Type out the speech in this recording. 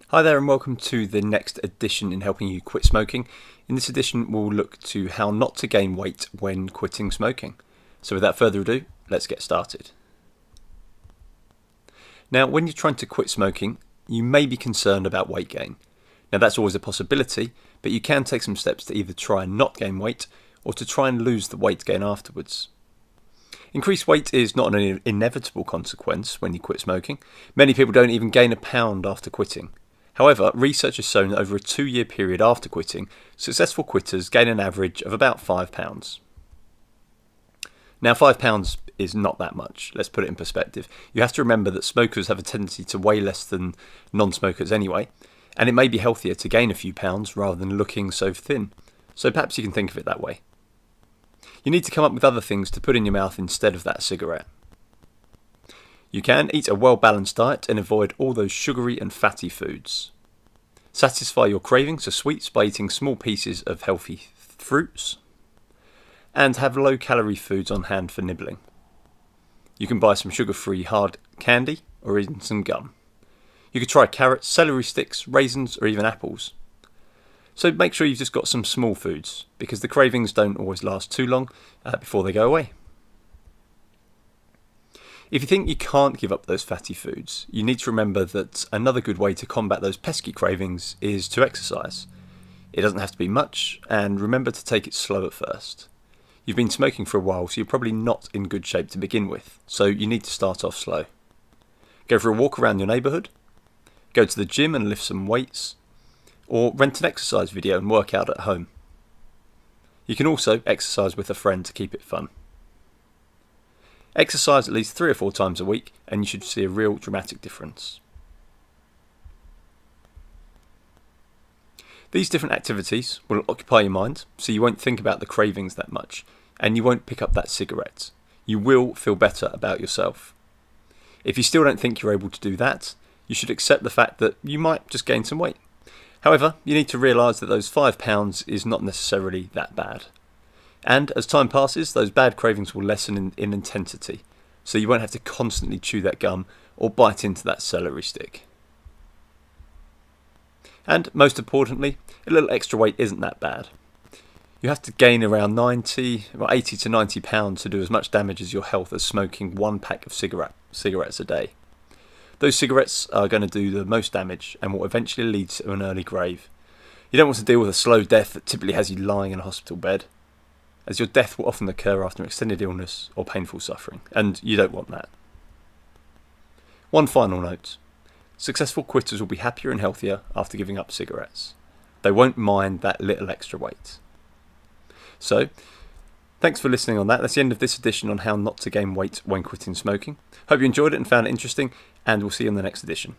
Hi there and welcome to the next edition in helping you quit smoking. In this edition we'll look to how not to gain weight when quitting smoking. So without further ado, let's get started. Now when you're trying to quit smoking, you may be concerned about weight gain. Now that's always a possibility, but you can take some steps to either try and not gain weight or to try and lose the weight gain afterwards. Increased weight is not an inevitable consequence when you quit smoking. Many people don't even gain a pound after quitting. However, research has shown that over a 2-year period after quitting, successful quitters gain an average of about £5. Now £5 is not that much, let's put it in perspective. You have to remember that smokers have a tendency to weigh less than non-smokers anyway, and it may be healthier to gain a few pounds rather than looking so thin. So perhaps you can think of it that way. You need to come up with other things to put in your mouth instead of that cigarette. You can eat a well-balanced diet and avoid all those sugary and fatty foods. Satisfy your cravings for sweets by eating small pieces of healthy fruits. And have low-calorie foods on hand for nibbling. You can buy some sugar-free hard candy or even some gum. You could try carrots, celery sticks, raisins or even apples. So make sure you've just got some small foods because the cravings don't always last too long before they go away. If you think you can't give up those fatty foods, you need to remember that another good way to combat those pesky cravings is to exercise. It doesn't have to be much, and remember to take it slow at first. You've been smoking for a while, so you're probably not in good shape to begin with, so you need to start off slow. Go for a walk around your neighbourhood, go to the gym and lift some weights, or rent an exercise video and work out at home. You can also exercise with a friend to keep it fun. Exercise at least 3 or 4 times a week and you should see a real dramatic difference. These different activities will occupy your mind so you won't think about the cravings that much and you won't pick up that cigarette. You will feel better about yourself. If you still don't think you're able to do that, you should accept the fact that you might just gain some weight. However, you need to realise that those £5 is not necessarily that bad. And as time passes, those bad cravings will lessen in intensity, so you won't have to constantly chew that gum or bite into that celery stick. And most importantly, a little extra weight isn't that bad. You have to gain around 80 to 90 pounds to do as much damage as your health as smoking 1 pack of cigarettes a day. Those cigarettes are going to do the most damage and will eventually lead to an early grave. You don't want to deal with a slow death that typically has you lying in a hospital bed, as your death will often occur after an extended illness or painful suffering, and you don't want that. One final note. Successful quitters will be happier and healthier after giving up cigarettes. They won't mind that little extra weight. So, thanks for listening on that. That's the end of this edition on how not to gain weight when quitting smoking. Hope you enjoyed it and found it interesting, and we'll see you in the next edition.